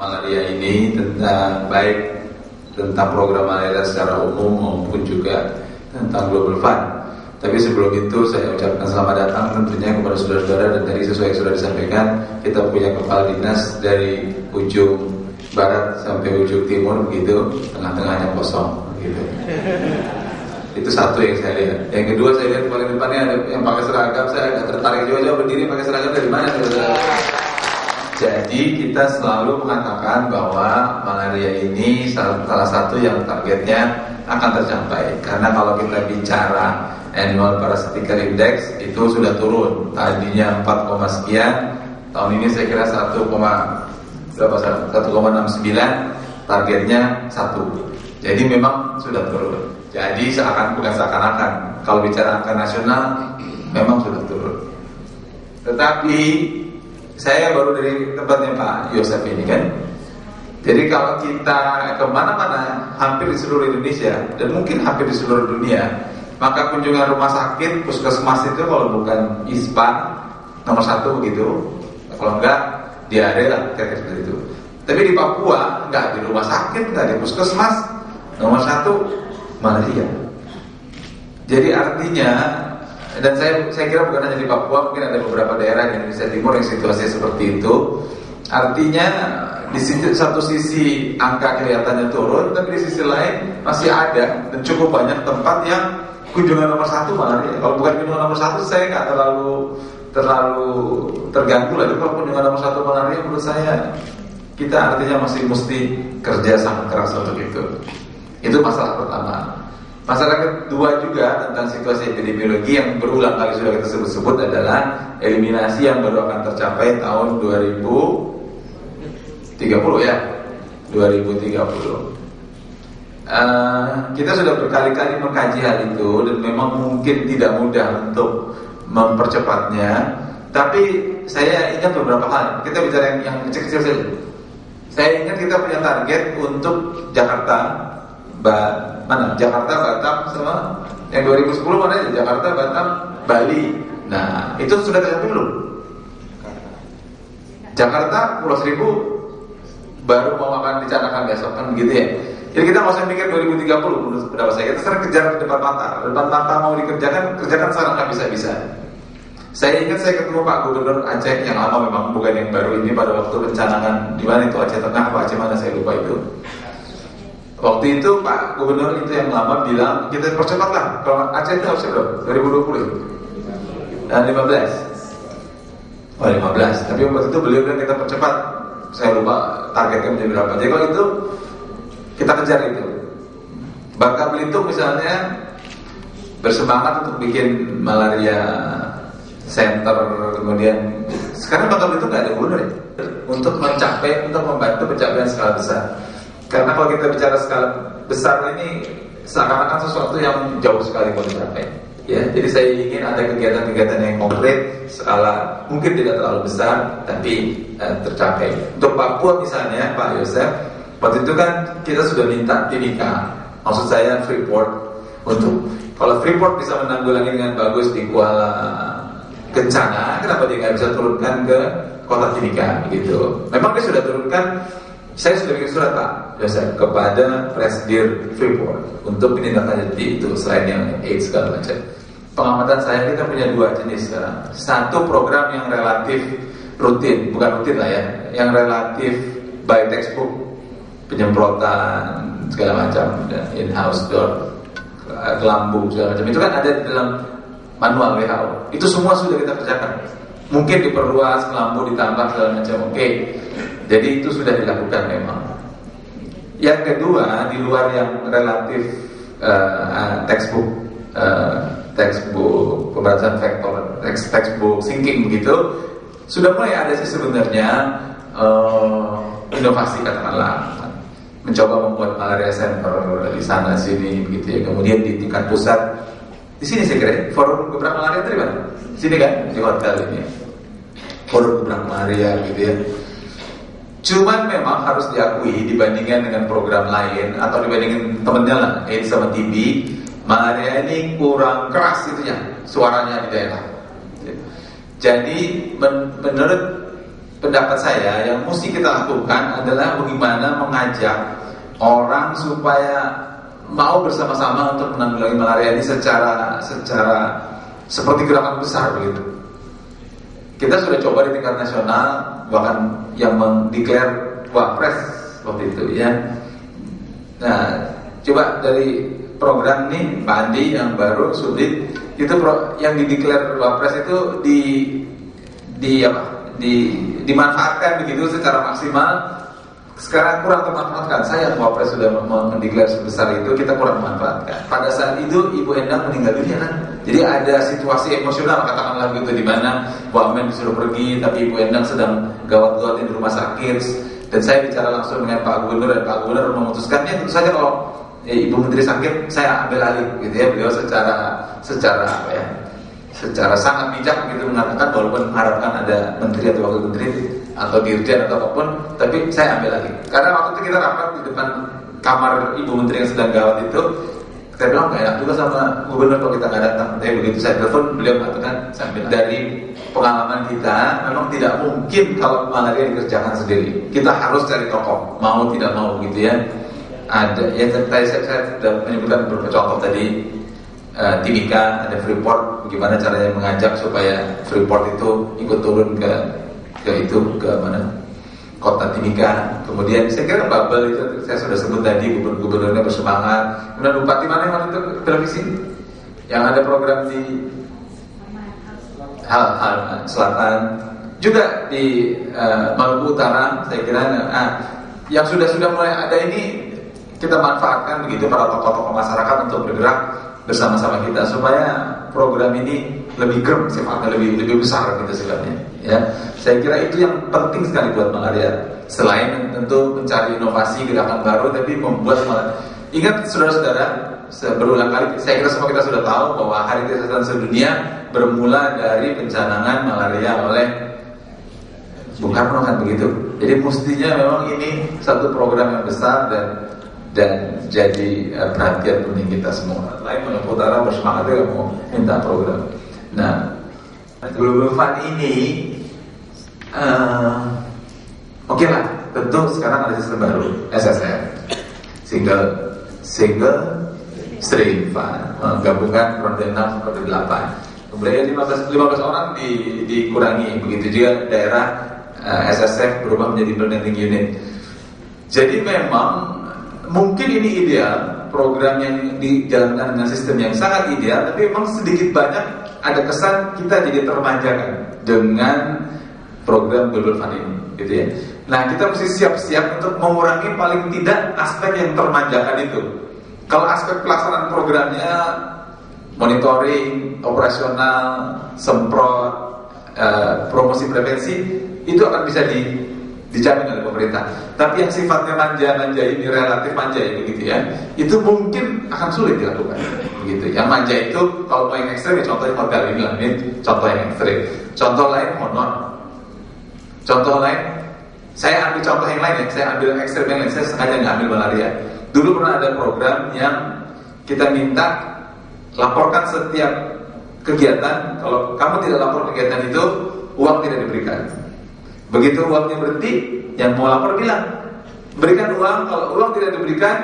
malaria ini, tentang baik tentang program malaria secara umum maupun juga tentang Global Fund. Tapi sebelum itu saya ucapkan selamat datang tentunya kepada saudara-saudara, dan tadi sesuai yang sudah disampaikan, kita punya kepala dinas dari ujung barat sampai ujung timur begitu, tengah-tengahnya kosong gitu. Itu satu yang saya lihat. Yang kedua, saya lihat paling depannya ada yang pakai seragam. Saya agak tertarik juga berdiri pakai seragam dari mana saudara? Jadi kita selalu mengatakan bahwa malaria ini salah satu yang targetnya akan tercapai. Karena kalau kita bicara annual parasitical index itu sudah turun. Tadinya 4, sekian, tahun ini saya kira 1,69, targetnya 1. Jadi memang sudah turun. Jadi bukan seakan-akan, kalau bicara angka nasional memang sudah turun. Tetapi saya baru dari tempatnya Pak Yosef ini kan. Jadi kalau kita kemana-mana, hampir di seluruh Indonesia dan mungkin hampir di seluruh dunia, maka kunjungan rumah sakit, puskesmas itu kalau bukan ISPA nomor 1 begitu, kalau enggak diare lah kira-kira seperti itu. Tapi di Papua enggak di rumah sakit, enggak di puskesmas, nomor 1 malaria. Jadi artinya, dan saya kira bukan hanya di Papua, mungkin ada beberapa daerah di Indonesia Timur yang situasinya seperti itu. Artinya di satu sisi angka kelihatannya turun, tapi di sisi lain masih ada dan cukup banyak tempat yang kunjungan nomor 1 malaria. Kalau bukan kunjungan nomor 1, saya nggak terlalu terganggu lagi. Kalau kunjungan nomor 1 malaria, menurut saya kita artinya masih mesti kerja sangat keras untuk itu. Itu masalah pertama. Masalah kedua juga tentang situasi epidemiologi yang berulang kali sudah kita sebut adalah eliminasi yang baru akan tercapai tahun 2030 ya, 2030. Kita sudah berkali-kali mengkaji hal itu dan memang mungkin tidak mudah untuk mempercepatnya. Tapi saya ingat beberapa hal. Kita bicara yang kecil-kecil saja. Saya ingat kita punya target untuk Jakarta, Jakarta, Batam, sama yang 2010 mana aja? Jakarta, Batam, Bali. Nah, itu sudah tercapai belum? Jakarta, Pulau Seribu baru mau akan dicanangkan besok kan gitu ya. Jadi kita nggak usah mikir 2030 menurut pendapat saya. Kita sekarang kejar ke depan mata mau kerjakan sekarang nggak bisa. Saya ingat saya ketemu Pak Gubernur Aceh yang lama, memang bukan yang baru ini, pada waktu rencanangan di mana itu, Aceh Tengah apa Aceh mana saya lupa itu. Waktu itu Pak Gubernur itu yang lama bilang kita percepatlah. Kalau Aceh itu harusnya berapa? 2020 dan 15. Oh 15. Tapi waktu itu beliau bilang kita percepat. Saya lupa targetnya menjadi berapa. Jadi kalau itu kita kejar itu. Bangka Belitung misalnya bersemangat untuk bikin malaria center, kemudian sekarang Bangka Belitung nggak ada gubernur ya, untuk membantu pencapaian skala besar. Karena kalau kita bicara skala besar ini seakan-akan sesuatu yang jauh sekali mau dicapai. Ya, jadi saya ingin ada kegiatan-kegiatan yang konkret, skala mungkin tidak terlalu besar, tapi tercapai. Untuk Papua misalnya, Pak Yosef, waktu itu kan kita sudah minta Timika, maksud saya Freeport, untuk kalau Freeport bisa menanggulangi dengan bagus di Kuala Kencana, kenapa dia nggak bisa turunkan ke kota Timika gitu? Memang dia sudah turunkan. Saya sudah bikin surat Pak Yosef kepada Presidir Freeport untuk menindaklanjuti itu selain yang AIDS segala macam. Pengamatan saya, kita punya 2 jenis sekarang. Satu program yang relatif rutin, bukan rutin lah ya, yang relatif by textbook, penyemprotan segala macam, in-house door, lambung segala macam. Itu kan ada di dalam manual WHO. Itu semua sudah kita kerjakan. Mungkin diperluas, lampu ditambah segala macam, oke. Jadi itu sudah dilakukan memang. Yang kedua, di luar yang relatif textbook pembahasan vektor, textbook thinking begitu, sudah mulai ada sih sebenarnya inovasi katakanlah, mencoba membuat malaria center di sana sini begitu ya. Kemudian di tingkat pusat, di sini saya kira forum gebrakan malaria dari mana? Sini kan di hotel ini, forum gebrakan malaria gitu ya. Cuman memang harus diakui dibandingkan dengan program lain atau dibandingkan temennya lah, AIDS sama TB, malaria ini kurang keras itunya suaranya di daerah. Jadi menurut pendapat saya yang mesti kita lakukan adalah bagaimana mengajak orang supaya mau bersama-sama untuk menanggulangi malaria ini secara seperti gerakan besar begitu. Kita sudah coba di tingkat nasional, bahkan yang mendeklar wapres waktu itu ya. Nah, coba dari program nih Pak Andi yang baru sulit itu yang dideklar wapres itu dimanfaatkan begitu secara maksimal. Sekarang kurang termanfaatkan. Saya wapres sudah mendeklar sebesar itu, kita kurang memanfaatkan. Pada saat itu Ibu Endang meninggal dunia kan. Jadi ada situasi emosional katakanlah gitu di mana Wamen disuruh pergi tapi Ibu Endang sedang gawat-gawatnya di rumah sakit. Dan saya bicara langsung dengan Pak Gubernur dan Pak Gubernur memutuskannya tentu saja kalau Ibu Menteri sakit saya ambil alih gitu ya. Beliau secara sangat bijak gitu mengatakan walaupun mengharapkan ada menteri atau wakil menteri atau dirjen atau apapun, tapi saya ambil lagi. Karena waktu itu kita rapat di depan kamar Ibu Menteri yang sedang gawat itu, kita bilang gak enak juga sama gubernur kalau kita nggak datang. Tapi begitu saya telepon, beliau mengatakan saya ambil. Dari pengalaman kita, memang tidak mungkin kalau malaria dikerjakan sendiri. Kita harus cari tokoh, mau tidak mau gitu ya. Ada ya tadi saya sudah menyebutkan beberapa contoh tadi. Timika, ada Freeport, bagaimana caranya mengajak supaya Freeport itu ikut turun ke mana kota Timika. Kemudian saya kira Babel itu saya sudah sebut tadi, gubernurnya bersemangat. Kemudian bupati mana itu televisi yang ada program di hal selatan, juga di Maluku Utara. Saya kira yang sudah mulai ada ini kita manfaatkan begitu para tokoh-tokoh masyarakat untuk bergerak bersama-sama kita supaya program ini lebih gerem sifatnya, lebih besar gitu sifatnya ya. Saya kira itu yang penting sekali buat malaria, selain tentu mencari inovasi gerakan baru, tapi membuat ingat saudara-saudara, berulang kali saya kira semua kita sudah tahu bahwa Hari Kesehatan Sedunia bermula dari pencanangan malaria oleh Bung Karno kan begitu. Jadi mestinya memang ini satu program yang besar dan jadi perhatian penting kita semua. Lain Maluku Utara bersemangat juga mau minta program. Nah, Global Fund ini oke lah, tentu sekarang ada sistem baru SSF, Single Stream Fund, menggabungkan ronde 6 ronde 8. Kemudian 15 orang dikurangi, begitu juga daerah SSF berubah menjadi blending unit. Jadi memang mungkin ini ideal, program yang dijalankan dengan sistem yang sangat ideal, tapi memang sedikit banyak ada kesan kita jadi termanjakan dengan program Global Fund ini, gitu ya. Nah, kita mesti siap-siap untuk mengurangi paling tidak aspek yang termanjakan itu. Kalau aspek pelaksanaan programnya, monitoring, operasional, semprot, promosi prevensi, itu akan bisa dijamin oleh pemerintah. Tapi yang sifatnya manja ini, relatif manja ini gitu ya, itu mungkin akan sulit dilakukan begitu. Yang manja itu kalau mau yang ekstrem ya contohnya hotel ini lah, ini contoh yang ekstrem. Contoh lain honor. Contoh lain, saya ambil contoh yang lain ya, saya ambil yang ekstrem yang lain, saya sengaja nggak ambil malaria. Dulu pernah ada program yang kita minta laporkan setiap kegiatan, kalau kamu tidak lapor kegiatan itu, uang tidak diberikan. Begitu uangnya berhenti, yang mau lapor bilang berikan uang, kalau uang tidak diberikan,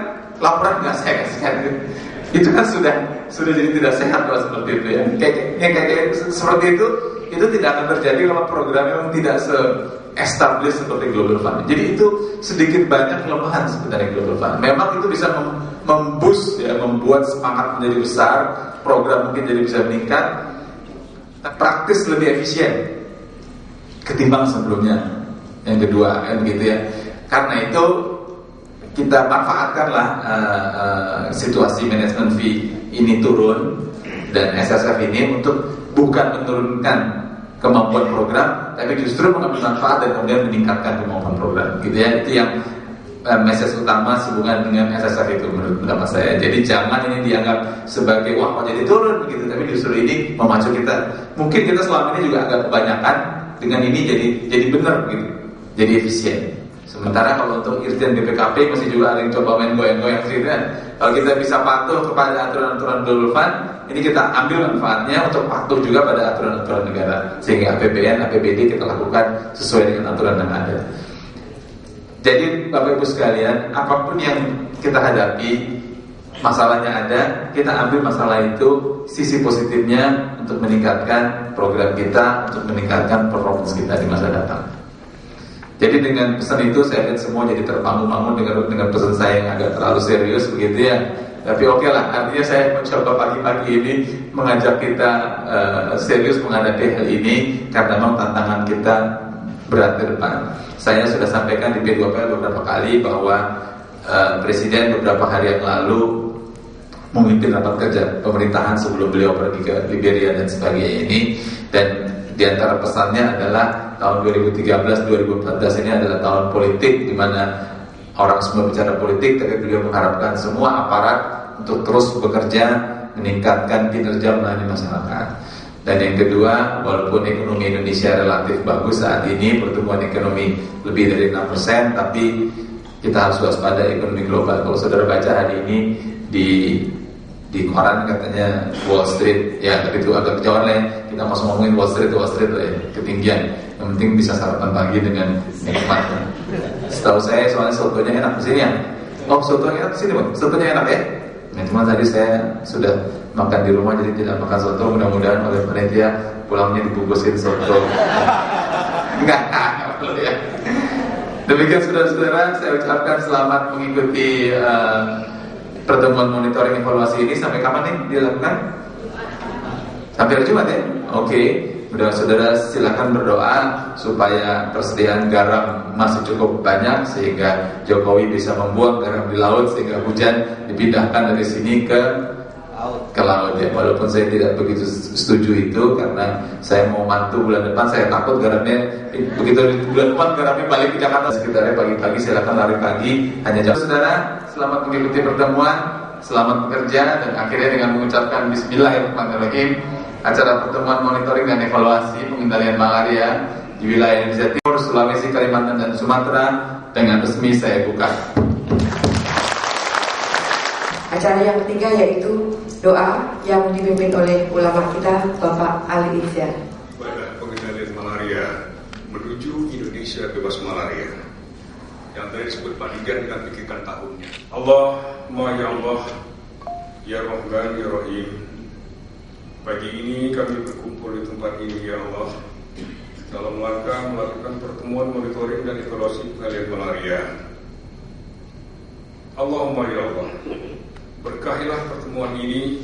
laporan nggak saya kasihkan. Itu kan sudah jadi tidak sehat kalau seperti itu ya. Kayak seperti itu tidak akan terjadi kalau programnya memang tidak se-establish seperti Global Fund. Jadi itu sedikit banyak kelemahan sebenarnya Global Fund. Memang itu bisa memboost ya, membuat semangat menjadi besar, program mungkin jadi bisa meningkat, praktis lebih efisien ketimbang sebelumnya. Yang kedua kan begitu ya. Karena itu kita manfaatkanlah situasi manajemen fee ini turun dan SSF ini untuk bukan menurunkan kemampuan program, tapi justru mengambil manfaat dan kemudian meningkatkan kemampuan program. Gitu ya. Itu yang message utama sehubungan dengan SSF itu menurut pendapat saya. Jadi jangan ini dianggap sebagai wah kok jadi turun begitu, tapi justru ini memacu kita. Mungkin kita selama ini juga agak kebanyakan, dengan ini jadi benar gitu, jadi efisien. Sementara kalau untuk Irjen BPKP masih juga ada yang coba main goyang-goyang sini kan. Kalau kita bisa patuh kepada aturan-aturan Darul Fund, ini kita ambil manfaatnya untuk patuh juga pada aturan-aturan negara. Sehingga APBN, APBD kita lakukan sesuai dengan aturan yang ada. Jadi Bapak Ibu sekalian, apapun yang kita hadapi, masalahnya ada, kita ambil masalah itu sisi positifnya untuk meningkatkan program kita, untuk meningkatkan performance kita di masa datang. Jadi dengan pesan itu saya lihat semua jadi terbangun-bangun dengan pesan saya yang agak terlalu serius begitu ya. Tapi oke lah, artinya saya mencoba pagi-pagi ini mengajak kita serius menghadapi hal ini karena memang tantangan kita berat ke depan. Saya sudah sampaikan di P2P beberapa kali bahwa Presiden beberapa hari yang lalu memimpin rapat kerja pemerintahan sebelum beliau pergi ke Liberia dan sebagainya ini, dan di antara pesannya adalah tahun 2013-2014 ini adalah tahun politik di mana orang semua bicara politik, tapi beliau mengharapkan semua aparat untuk terus bekerja meningkatkan kinerja melayani masyarakat. Dan yang kedua, walaupun ekonomi Indonesia relatif bagus saat ini, pertumbuhan ekonomi lebih dari 6%, tapi kita harus waspada ekonomi global. Kalau saudara baca hari ini di koran katanya Wall Street, ya tapi itu agak kejauhan lah ya. Kita masuk ngomongin Wall Street lah ya, ketinggian. Yang penting bisa sarapan pagi dengan nikmat. Setahu saya soalnya sotonya enak di sini ya. Oh, sotonya enak di sini, Bang. Sotonya enak ya. Nah, cuma tadi saya sudah makan di rumah jadi tidak makan soto. Mudah-mudahan oleh panitia pulangnya dibungkusin soto. Enggak, ya. Demikian saudara-saudara, saya ucapkan selamat mengikuti pertemuan monitoring evaluasi ini. Sampai kapan nih dilakukan? Sampai hari Jumat ya? Oke. Udah saudara silakan berdoa supaya persediaan garam masih cukup banyak sehingga Jokowi bisa membuang garam di laut sehingga hujan dipindahkan dari sini ke laut ya. Walaupun saya tidak begitu setuju itu karena saya mau mantu bulan depan, saya takut garamnya begitu di bulan depan garamnya balik ke Jakarta. Sekitarnya pagi-pagi silakan lari pagi hanya jam. Saudara, selamat mengikuti pertemuan, selamat bekerja, dan akhirnya dengan mengucapkan Bismillahirrahmanirrahim, acara pertemuan monitoring dan evaluasi pengendalian malaria di wilayah Indonesia Timur, Sulawesi, Kalimantan, dan Sumatera dengan resmi saya buka. Acara yang ketiga yaitu doa yang dipimpin oleh ulama kita Bapak Ali Ihsan. Pada pengendalian malaria menuju Indonesia bebas malaria yang tadi disebut Pak Digan dengan pikirkan tahunnya. Allahumma ya Allah, ya Rahman ya Rahim. Pagi ini kami berkumpul di tempat ini ya Allah dalam rangka melakukan pertemuan monitoring dan evaluasi pengendalian malaria. Allahumma ya Allah, berkahilah pertemuan ini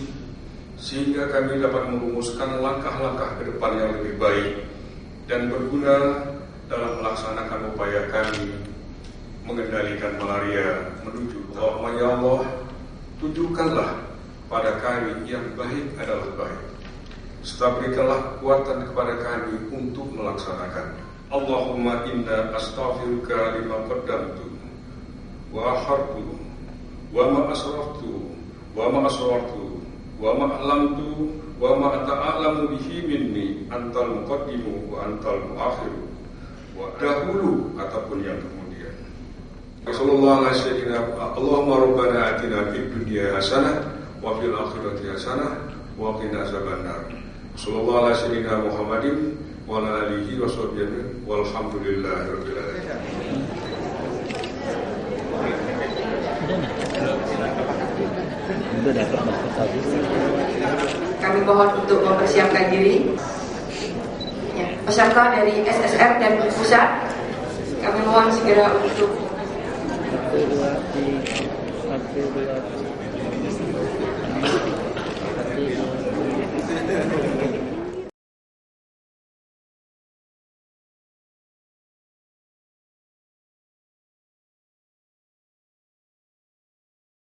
sehingga kami dapat merumuskan langkah-langkah ke depan yang lebih baik dan berguna dalam melaksanakan upaya kami mengendalikan malaria menuju. Allahumma ya Allah, tunjukkanlah pada kami yang baik adalah baik, serta berikanlah kekuatan kepada kami untuk melaksanakan. Allahumma inna astaghfiruka lima qaddamtu wa akhartu wa ma asraftu wa ma asrartu wa ma a'lamtu wa ma anta a'lamu bihi minni antal muqaddimu wa antal muakhiru, wa dahulu ataupun yang kemudian. Sallallahu alaihi wasallam. Allahumma rabbana atina fid dunya hasanah wa fil akhirati hasanah wa qina azabannar. Sallallahu alaihi wasallam Muhammadin wa ala alihi wa sahbihi walhamdulillahi rabbil alamin. Kami mohon untuk mempersiapkan diri. Ya, peserta dari SSR dan pusat, kami mohon segera untuk